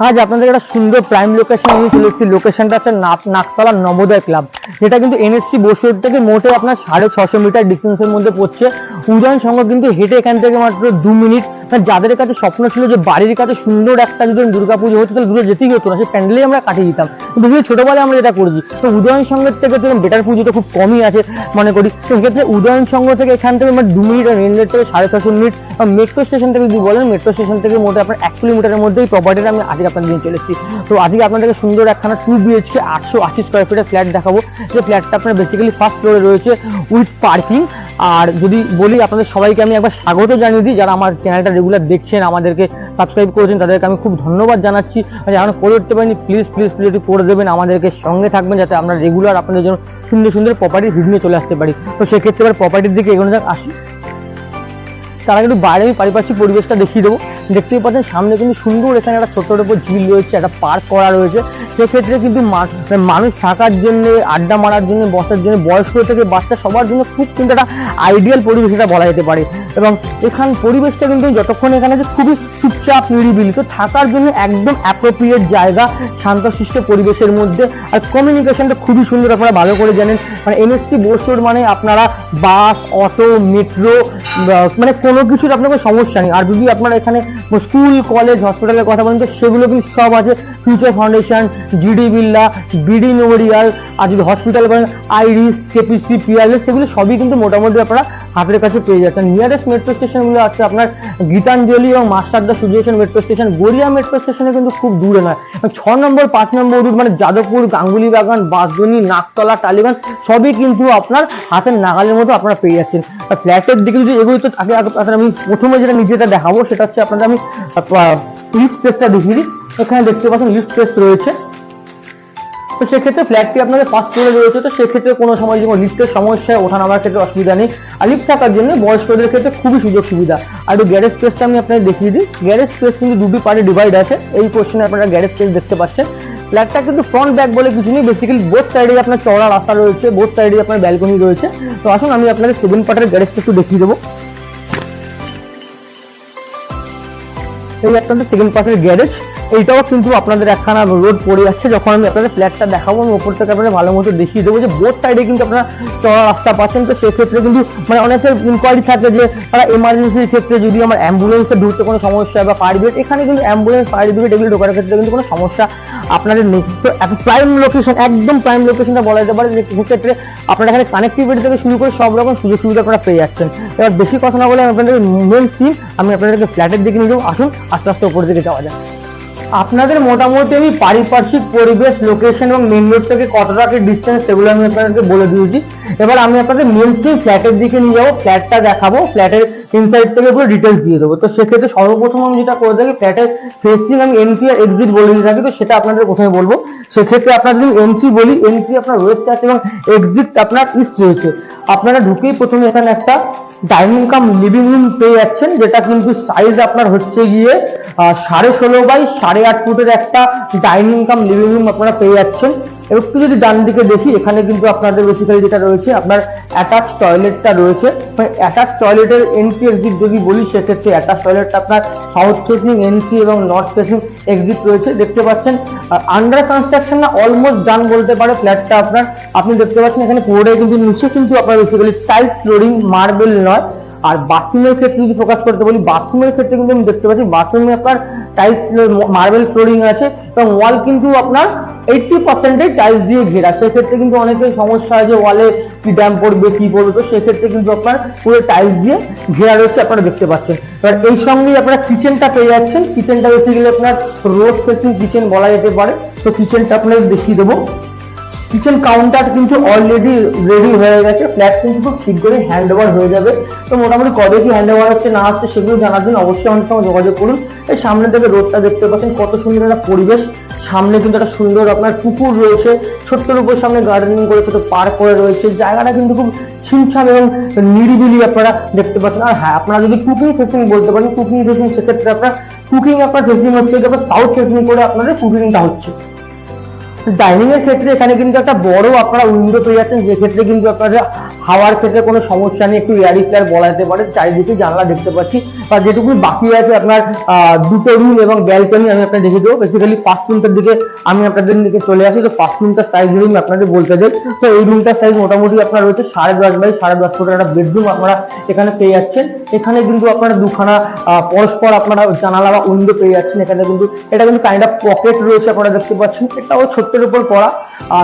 আজ আপনাদের একটা সুন্দর প্রাইম লোকেশন নিয়ে চলে এসেছি। লোকেশনটা হচ্ছে নাকতলা নবোদয় ক্লাব, যেটা কিন্তু এনএসসি বসিরহাট থেকে মোটে আপনার 650 মিটার ডিস্টেন্সের মধ্যে পড়ছে। উদয়ন সংঘ কিন্তু হেঁটে এখান থেকে মাত্র 2 মিনিট। যাদের কাছে স্বপ্ন ছিল যে বাড়ির কাছে সুন্দর একটা যদি দুর্গাপুজো হতো তাহলে দূরে যেতেই হতো না, সেই প্যান্ডেলেই আমরা কাটিয়ে দিতাম। বেশি ছোটবেলায় আমরা যেটা করেছি, তো উদয়ন সংঘের থেকে বেটার পুজো তো খুব কমই আছে মনে করি। তো সেক্ষেত্রে উদয়ন সংঘ থেকে এখান থেকে আমার 2 মিনিট, আর রেল গেট থেকে 650 মিনিট, আর মেট্রো স্টেশন থেকে যদি বলেন মেট্রো স্টেশন থেকে মোটে আপনার 1 কিলোমিটারের মধ্যেই প্রপার্টিটা আমি আজকে আপনাদের নিয়ে চলে এসেছি। তো আজকে আপনাদেরকে সুন্দর একখানা 2 BHK 880 স্কোয়ার ফিটের ফ্ল্যাট দেখাবো। যে ফ্ল্যাটটা আপনার বেসিক্যালি ফার্স্ট ফ্লোরে রয়েছে উইথ পার্কিং। আর যদি বলি আপনাদের সবাইকে আমি একবার স্বাগত জানিয়ে দিই, যারা আমার চ্যানেলটা রেগুলার দেখছেন, আমাদেরকে সাবস্ক্রাইব করেছেন, তাদেরকে আমি খুব ধন্যবাদ জানাচ্ছি। এখন করে উঠতে পারিনি, প্লিজ প্লিজ প্লিজ একটু করে দেবেন, আমাদেরকে সঙ্গে থাকবেন, যাতে আমরা রেগুলার আপনাদের জন্য সুন্দর সুন্দর প্রপার্টির ভিডিও চলে আসতে পারি। তো সেক্ষেত্রে এবার প্রপার্টির দিকে এগোনো যাক, আসি। তার আগে একটু বাইরে আমি পারিপার্শ্বিক পরিবেশটা দেখিয়ে দেবো। দেখতেই পাচ্ছেন সামনে কিন্তু সুন্দর এখানে একটা ছোট্ট উপর ঝিল রয়েছে, একটা পার্ক করা রয়েছে। সেক্ষেত্রে কিন্তু মানুষ থাকার জন্য, আড্ডা মারার জন্য, বসার জন্য, বয়স্ক থেকে বাচ্চা সবার জন্য খুব কিন্তু একটা আইডিয়াল পরিবেশ এটা বলা যেতে পারে। এবং এখান পরিবেশটা কিন্তু যতক্ষণ এখানে আছে খুবই চুপচাপ নিরিবিলি, তো থাকার জন্য একদম অ্যাপ্রোপ্রিয়েট জায়গা, শান্তশিষ্ট পরিবেশের মধ্যে। আর কমিউনিকেশনটা খুবই সুন্দর, আপনারা ভালো করে জানেন। মানে এনএসসি বোসরোড মানে আপনারা বাস, অটো, মেট্রো, মানে কোনো কিছুর আপনার কোনো সমস্যা নেই। আর যদি আপনারা এখানে স্কুল, কলেজ, হসপিটালের কথা বলেন তো সেগুলো কিন্তু সব আছে। Future foundation, GD Birla, BD memorial, আর যদি হসপিটাল বলেন আইরিস, কেপিসি, পিআরএস, সেগুলো সবই কিন্তু মোটামুটি আপনারা হাতের কাছে পেয়ে যাচ্ছেন। নিয়ারেস্ট মেট্রো স্টেশনগুলো আছে আপনার গীতাঞ্জলি এবং মাস্টারদা সুজেশন মেট্রো স্টেশন। গড়িয়া মেট্রো স্টেশনে কিন্তু খুব দূরে নয়, 6 নম্বর 5 নম্বর রুট মানে যাদবপুর, গাঙ্গুলি বাগান, বাঁশবনি, নাকতলা, টালিগঞ্জ সবই কিন্তু আপনার হাতের নাগালের মতো আপনারা পেয়ে যাচ্ছেন। ফ্ল্যাটের দিকে যদি এগোই তো আগে আমি প্রথমে যেটা নিজেটা দেখাবো সেটা হচ্ছে আপনাদের আমি লিফট স্পেসটা দেখিয়ে দিই। এখানে দেখতে পাচ্ছেন লিফট স্পেস রয়েছে। তো সেক্ষেত্রে ফ্ল্যাটটি আপনাদের ফার্স্ট ফ্লোরে রয়েছে, তো সেক্ষেত্রে কোনো সময় যেমন লিফটের সমস্যায় ওঠা নামার ক্ষেত্রে অসুবিধা নেই। আর লিফট থাকার জন্য বয়স্কদের ক্ষেত্রে খুবই সুযোগ সুবিধা। আর একটু গ্যারেজ স্পেসটা আমি আপনাদের দেখিয়ে দিই। গ্যারেজ স্পেস কিন্তু দুটি পার্টে ডিভাইড আছে। এই পোর্শনে আপনারা গ্যারেজ স্পেস দেখতে পাচ্ছেন। ফ্ল্যাটটা কিন্তু ফ্রন্ট ব্যাক বলে কিছু নেই, বেসিক্যালি বোথ সাইডে আপনার চওড়া রাস্তা রয়েছে, বোথ সাইডে আপনার ব্যালকনি রয়েছে। তো আসুন আমি আপনাদের 7 পার্টের গ্যারেজটা একটু দেখিয়ে দেবো। এই আপনাদের 2nd পার্টের গ্যারেজ, এইটাও কিন্তু আপনাদের একখানা রোড পড়ে যাচ্ছে। যখন আমি আপনাদের ফ্ল্যাটটা দেখাবো আমি ওপর থেকে আপনাদের ভালো মতো দেখিয়ে দেবো যে বোথ সাইডে কিন্তু আপনারা চড়া রাস্তা পাচ্ছেন। তো সেক্ষেত্রে কিন্তু মানে অনেকের ইনকোয়ারি থাকে যে তারা এমার্জেন্সির ক্ষেত্রে যদি আমার অ্যাম্বুলেন্সে ঢুকতে কোনো সমস্যা বা ফায়ার ব্রিগেড, এখানে কিন্তু অ্যাম্বুলেন্স, ফায়ার ব্রিগেড এগুলো ঢোকার ক্ষেত্রে কিন্তু কোনো সমস্যা আপনাদের নেই। তো প্রাইম লোকেশন, একদম প্রাইম লোকেশনটা বলা যেতে পারে যে সেক্ষেত্রে আপনারা এখানে কানেক্টিভিটি থেকে শুরু করে সব রকম সুযোগ সুবিধা আপনারা পেয়ে যাচ্ছেন। এবার বেশি কথা না বলে আপনাদের মেন স্ট্রিম আমি আপনাদেরকে ফ্ল্যাটের দিকে নিয়ে যাবো। আসুন আস্তে আস্তে উপর দিকে যাওয়া যায়। আপনাদের মোটামুটি আমি পারিপার্শ্বিক পরিবেশ, লোকেশন এবং মেন রোড থেকে কতটা কি ডিস্টেন্স সেগুলো আমি আপনাদেরকে বলে দিয়েছি। এবার আমি আপনাদের মেন স্ট্রিম ফ্ল্যাটের দিকে নিয়ে যাবো, ফ্ল্যাটটা দেখাবো, ফ্ল্যাটের ইনসাইড থেকে পুরো ডিটেলস দিয়ে দেবো। তো সেক্ষেত্রে সর্বপ্রথম আমি যেটা করে থাকি, ফ্ল্যাটের ফেসিং আমি এন্ট্রি আর এক্সিট বলে দিয়ে থাকি, তো সেটা আপনাদের প্রথমে বলবো। সেক্ষেত্রে আপনার যদি এন্ট্রি বলি, এন্ট্রি আপনার ওয়েস্ট আছে এবং এক্সিট আপনার ইস্ট রয়েছে। আপনারা ঢুকেই প্রথমে এখানে একটা ডাইনিং কাম লিভিং রুম পেয়ে যাচ্ছেন, যেটা কিন্তু সাইজ আপনার হচ্ছে গিয়ে 16.5 বাই 8.5 ফুটের একটা ডাইনিং কাম লিভিং রুম আপনারা পেয়ে যাচ্ছেন। একটু যদি ডান দিকে দেখি, এখানে কিন্তু আপনাদের বেসিক্যালি যেটা রয়েছে আপনার অ্যাটাচ টয়লেটটা রয়েছে। মানে অ্যাটাচ টয়লেটের এন্ট্রি এক্সিট যদি বলি, সেক্ষেত্রে অ্যাটাচ টয়লেটটা আপনার সাউথ ফেসিং এন্ট্রি এবং নর্থ ফেসিং এক্সিট রয়েছে। দেখতে পাচ্ছেন আন্ডার কনস্ট্রাকশন না অলমোস্ট ডান বলতে পারে ফ্ল্যাটটা আপনার। আপনি দেখতে পাচ্ছেন এখানে পুরোটাই কিন্তু নিচে কিন্তু আপনার বেসিক্যালি টাইলস ফ্লোরিং, মার্বেল নয়। আর বাথরুমের ক্ষেত্রে যদি ফোকাস করতে বলি, বাথরুমের ক্ষেত্রে কিন্তু আমি দেখতে পাচ্ছি বাথরুমে আপনার টাইলস, মার্বেল ফ্লোরিং আছে এবং ওয়াল কিন্তু আপনার 80% টাইলস দিয়ে ঘেরা। সেক্ষেত্রে কিন্তু অনেকের সমস্যা হয় যে ওয়ালে কি ড্যাম্প পড়বে, কি পড়বে, তো সেক্ষেত্রে কিন্তু আপনার পুরো টাইলস দিয়ে ঘেরা রয়েছে, আপনারা দেখতে পাচ্ছেন। এবার এই সঙ্গেই আপনারা কিচেনটা পেয়ে যাচ্ছেন। কিচেনটা বেসিক্যালি আপনার রোড ফেসিং কিচেন বলা যেতে পারে। তো কিচেনটা আপনাদের দেখিয়ে দেবো। কিচেন কাউন্টার কিন্তু অলরেডি রেডি হয়ে গেছে, ফ্ল্যাট কিন্তু খুব শীঘ্রই হ্যান্ড ওভার হয়ে যাবে। তো মোটামুটি কবে কি হ্যান্ড ওভার হচ্ছে না হচ্ছে সেগুলো জানার জন্য অবশ্যই আমাদের সঙ্গে যোগাযোগ করুন। এই সামনে থেকে রোডটা দেখতে পাচ্ছেন, কত সুন্দর একটা পরিবেশ। সামনে কিন্তু একটা সুন্দর আপনার পুকুর রয়েছে, ছোট্টর উপর সামনে গার্ডেনিং করে ছোট পার্ক করে রয়েছে। জায়গাটা কিন্তু খুব ছিমছাম এবং নিরিবিলি আপনারা দেখতে পাচ্ছেন। আর হ্যাঁ, আপনারা যদি কুকিং ফেসিং বলতে পারেন, কুকিং ফেসিং, সেক্ষেত্রে আপনার কুকিং আপনার ফেসিং হচ্ছে সাউথ ফেসিং করে আপনাদের কুকিংটা হচ্ছে। ডাইনিং এর ক্ষেত্রে এখানে কিন্তু একটা বড় আপনারা উইন্ডো পেয়ে যাচ্ছেন, যে ক্ষেত্রে কিন্তু আপনারা হাওয়ার ক্ষেত্রে কোনো সমস্যা নেই, একটু এয়ারি ফ্লেয়ার বলা যেতে পারে। চারিদিকে জানলা দেখতে পাচ্ছি, আর যেটুকু বাকি আছে আপনার দুটো রুম এবং ব্যালকনি আমি আপনাদের দেখে দেবো। বেসিক্যালি ফার্স্ট রুমটার দিকে আমি আপনাদের দিকে চলে আসি। তো ফার্স্ট রুমটার সাইজ যদি আমি আপনাদের বলতে যাই, তো এই রুমটার সাইজ মোটামুটি আপনার রয়েছে 10.5 বাই 10.5 ফুটের একটা বেডরুম আপনারা এখানে পেয়ে যাচ্ছেন। এখানে কিন্তু আপনারা দুখানা পরস্পর আপনারা জানালা বা উইন্ডো পেয়ে যাচ্ছেন। এখানে কিন্তু এটা কিন্তু কাইন্ড অফ পকেট রয়েছে, আপনারা দেখতে পাচ্ছেন। এটাও ছোট্টের উপর করা,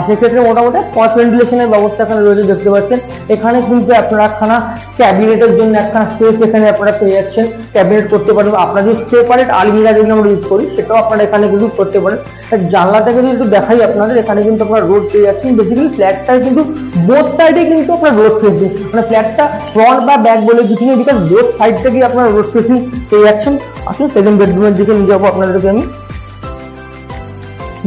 সেক্ষেত্রে মোটামুটি ক্রস ভেন্টিলেশনের ব্যবস্থা এখানে রয়েছে, দেখতে পাচ্ছেন। এখানে কিন্তু আপনারা একখানা ক্যাবিনেটের জন্য একখানা স্পেস এখানে আপনারা পেয়ে যাচ্ছেন, ক্যাবিনেট করতে পারবেন। আপনারা যদি সেপারেট আলমিরা যেগুলো আমরা ইউজ করি সেটাও আপনারা এখানে কিন্তু করতে পারেন। জানলা থেকে যদি একটু দেখাই আপনাদের, এখানে কিন্তু আপনারা রোড পেয়ে যাচ্ছেন। বেসিক্যালি ফ্ল্যাটটার কিন্তু বোথ সাইডে কিন্তু আপনার রোড ফেসিং, মানে ফ্ল্যাটটা ফ্রন্ট বা ব্যাক বলে কিছু নেই, বিকজ বোথ সাইড থেকেই আপনারা রোড ফেসিং পেয়ে যাচ্ছেন। আসলে সেকেন্ড বেডরুমের দিকে নিয়ে যাবো আপনাদেরকে আমি।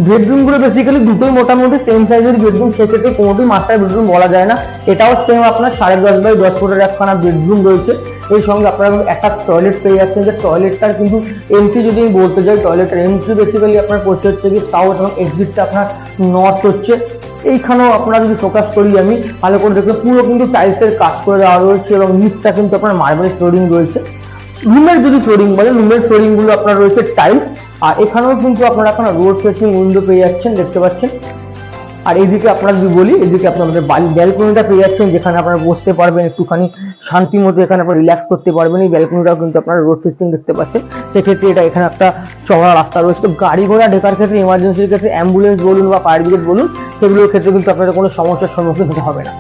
বেডরুম গুলো বেসিক্যালি দুটোই মোটামুটি সেম সাইজের বেডরুম, সেক্ষেত্রে কোনোটি মাস্টার বেডরুম বলা যায় না। এটাও সেম আপনার 10.5 বাই 10 ফুটের একখানা বেডরুম রয়েছে। এর সঙ্গে আপনারা অ্যাটাচ টয়লেট পেয়ে যাচ্ছেন। যে টয়লেটটার কিন্তু এন্ট্রি যদি আমি বলতে যাই, টয়লেটের এন্ট্রি বেসিক্যালি আপনার পড়ছে হচ্ছে কি সাউথ এবং এক্সিটটা আপনার নর্থ হচ্ছে। এইখানেও আপনারা যদি ফোকাস করি আমি ভালো করে দেখবেন, পুরো কিন্তু টাইলসের কাজ করে দেওয়া রয়েছে এবং নিচটা কিন্তু আপনার মার্বেল ফ্লোরিং রয়েছে। রুমের যদি ফ্লোরিং বলে, রুমের ফ্লোরিং গুলো আপনার রয়েছে টাইলস। আর এখানেও কিন্তু আপনারা এখন রোড ফেসিং উইন্ডো পেয়ে যাচ্ছেন, দেখতে পাচ্ছেন। আর এইদিকে আপনারা যদি বলি, এদিকে আপনাদের ব্যালকনিটা পেয়ে যাচ্ছেন, যেখানে আপনারা বসতে পারবেন একটুখানি শান্তি মতো, এখানে আপনারা রিল্যাক্স করতে পারবেন। এই ব্যালকনিটাও কিন্তু আপনারা রোড ফেসিং দেখতে পাচ্ছেন, সেক্ষেত্রে এটা এখানে একটা চওড়া রাস্তা রয়েছে। তো গাড়ি ঘোড়া ঢোকার ক্ষেত্রে, ইমার্জেন্সির ক্ষেত্রে, অ্যাম্বুলেন্স বলুন বা ফায়ার ব্রিগেড বলুন, সেগুলোর ক্ষেত্রে কিন্তু আপনাদের কোনো সমস্যার সম্মুখীন হতে হবে না।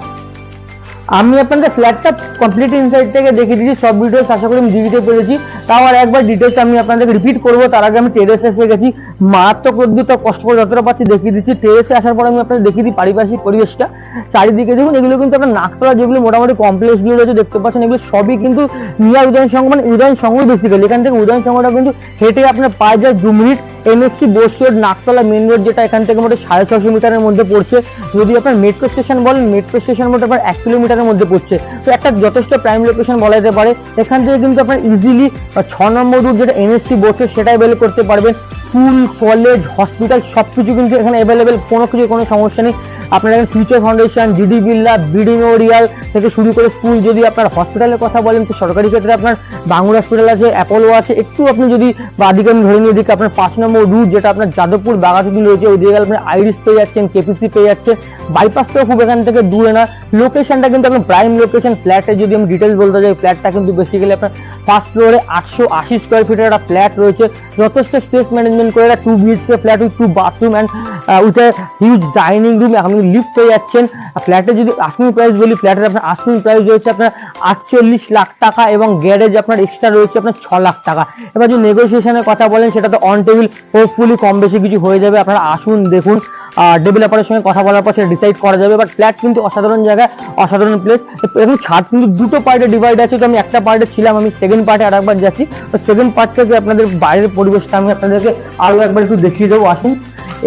আমি আপনাদের ফ্ল্যাটটা কমপ্লিট ইনসাইড থেকে দেখিয়ে দিয়েছি, সব ডিটেলস আশা করি আমি দিয়ে দিতে পেরেছি। তাও আর একবার ডিটেলস আমি আপনাদেরকে রিপিট করবো। তার আগে আমি টেরেসে এসে গেছি, মারাত্মক রোদ্দুরটা কষ্ট করে যতটা পাচ্ছি দেখিয়ে দিচ্ছি। টেরেসে আসার পর আমি আপনাদের দেখিয়ে দিই পারিপার্শ্বিক পরিবেশটা। চারিদিকে দেখুন, এগুলো কিন্তু আপনার নাকতলা যেগুলো মোটামুটি কমপ্লেক্সগুলো রয়েছে দেখতে পাচ্ছেন, এগুলো সবই কিন্তু নিয়ার উদয়ন সংঘ, মানে উদয়ন সংঘ বেসিক্যালি। এখান থেকে উদয়ন সংঘটা কিন্তু হেঁটে আপনার পায়ে যায় 2 minute. NSC Bose road Naktala main road, যেটা এখান থেকে মোটামুটি 650 মিটারের মধ্যে পড়ছে। যদি আপনার মেট্রো স্টেশন বলেন, মেট্রো স্টেশন মোটামুটি আপনার 1 কিলোমিটারের মধ্যে পড়ছে। তো একটা যথেষ্ট প্রাইম লোকেশন বলা যেতে পারে। এখান থেকে কিন্তু আপনার ইজিলি 6 নম্বর রুট যেটা এনএসসি বোস সেটাই বের করতে পারবেন। স্কুল, কলেজ, হসপিটাল সবকিছু কিন্তু এখানে অ্যাভেলেবেল, কোনো সমস্যা নেই। আপনারা এখানে future foundation, GD Birla, BD Memorial থেকে শুরু করে স্কুল, যদি আপনার হসপিটালের কথা বলেন তো সরকারি ক্ষেত্রে আপনার বাংলা হসপিটাল আছে, অ্যাপোলো আছে। একটু আপনি যদি বাদিকে আমি ধরে নিয়ে দিকে আপনার 5 নম্বর রুট যেটা আপনার যাদবপুর বাগাতিল রয়েছে, ওই দিকে আপনার আইরিস পেয়ে যাচ্ছেন, কেপিসি পেয়ে যাচ্ছেন। বাইপাসটাও খুব এখান থেকে দূরে না, লোকেশনটা কিন্তু একদম প্রাইম লোকেশন। ফ্ল্যাটে যদি আমি ডিটেলস বলতে যাই, ফ্ল্যাটটা কিন্তু বেসিক্যালি আপনার ফার্স্ট ফ্লোরে 880 স্কোয়ার ফিটের একটা ফ্ল্যাট রয়েছে, যথেষ্ট স্পেস ম্যানেজমেন্ট করে। 2 BHK flat with 2 bathroom and with a huge dining room. আপনি লিফট পেয়ে যাচ্ছেন। ফ্ল্যাটে যদি আস্কিং প্রাইস বলি, ফ্ল্যাটের আপনার আস্কিং প্রাইস রয়েছে আপনার 48 লাখ টাকা এবং গ্যারেজ আপনার এক্সট্রা রয়েছে আপনার 6 লাখ টাকা। এবার যদি নেগোসিয়েশনের কথা বলেন, সেটা তো অন টেবিল, হোপফুলি কম বেশি কিছু হয়ে যাবে। আপনারা আসুন, দেখুন, ডেভেলপারের সঙ্গে কথা বলার পর সেটা ডিসাইড করা যাবে। বাট ফ্ল্যাট কিন্তু অসাধারণ জায়গা, অসাধারণ প্লেস। এবং ছাদ কিন্তু দুটো পার্টে ডিভাইড আছে। তো আমি একটা পার্টে ছিলাম, আমি সেকেন্ড পার্টে আর একবার যাচ্ছি। তো সেকেন্ড পার্ট থেকে আপনাদের বাইরের পরিবেশটা আমি আপনাদেরকে আরো একবার একটু দেখিয়ে দেবো। আসুন,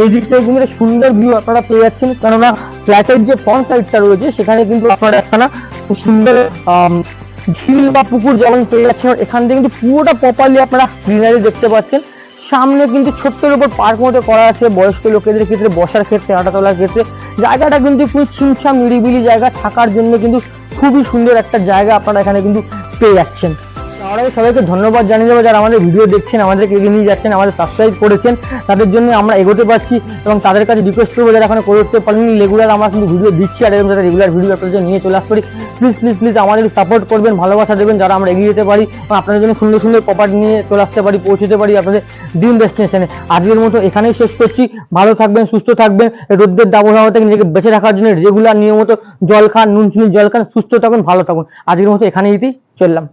এই দিক থেকে কিন্তু একটা সুন্দর ভিউ আপনারা পেয়ে যাচ্ছেন, কেননা ফ্ল্যাটের যে ফ্রন্ট সাইডটা রয়েছে সেখানে কিন্তু আপনারা একটা খুব সুন্দর ঝিল বা পুকুর যেমন পেয়ে যাচ্ছেন, এখান থেকে কিন্তু পুরোটা প্রপারলি আপনারা গ্রিনারি দেখতে পাচ্ছেন। সামনে কিন্তু ছোট্টের উপর পার্ক মতো করা আছে, বয়স্ক লোকেদের ক্ষেত্রে বসার ক্ষেত্রে, হাঁটা তোলার ক্ষেত্রে। জায়গাটা কিন্তু খুব ছিমছাম নিরিবিলি জায়গা, থাকার জন্য কিন্তু খুবই সুন্দর একটা জায়গা আপনারা এখানে কিন্তু পেয়ে যাচ্ছেন। আমরা সবাইকে ধন্যবাদ জানিয়ে দেবো যারা আমাদের ভিডিও দেখছেন, আমাদেরকে এগিয়ে নিয়ে যাচ্ছেন, আমাদের সাবস্ক্রাইব করেছেন, তাদের জন্য আমরা এগোতে পারছি। এবং তাদের কাছে রিকোয়েস্ট করবো যারা এখনো করতে পারেনি, রেগুলার আমরা কিন্তু ভিডিও দিচ্ছি, আর এরকম যারা রেগুলার ভিডিও আপনাদের জন্য নিয়ে চলে আসতে পারি, প্লিজ প্লিজ প্লিজ আমাদের সাপোর্ট করবেন, ভালোবাসা দেবেন, যারা আমরা এগিয়ে যেতে পারি এবং আপনাদের জন্য সুন্দর সুন্দর প্রপার্টি নিয়ে চলে আসতে পারি, পৌঁছতে পারি আপনাদের ড্রিম ডেস্টিনেশনে। আজকের মতো এখানেই শেষ করছি। ভালো থাকবেন, সুস্থ থাকবেন, রোদ্রের দাবদাহ থেকে নিজেকে বেঁচে রাখার জন্য রেগুলার নিয়মিত জল খান, নুন চিনির জল খান, সুস্থ থাকুন, ভালো থাকুন। আজকের মতো এখানেই চললাম।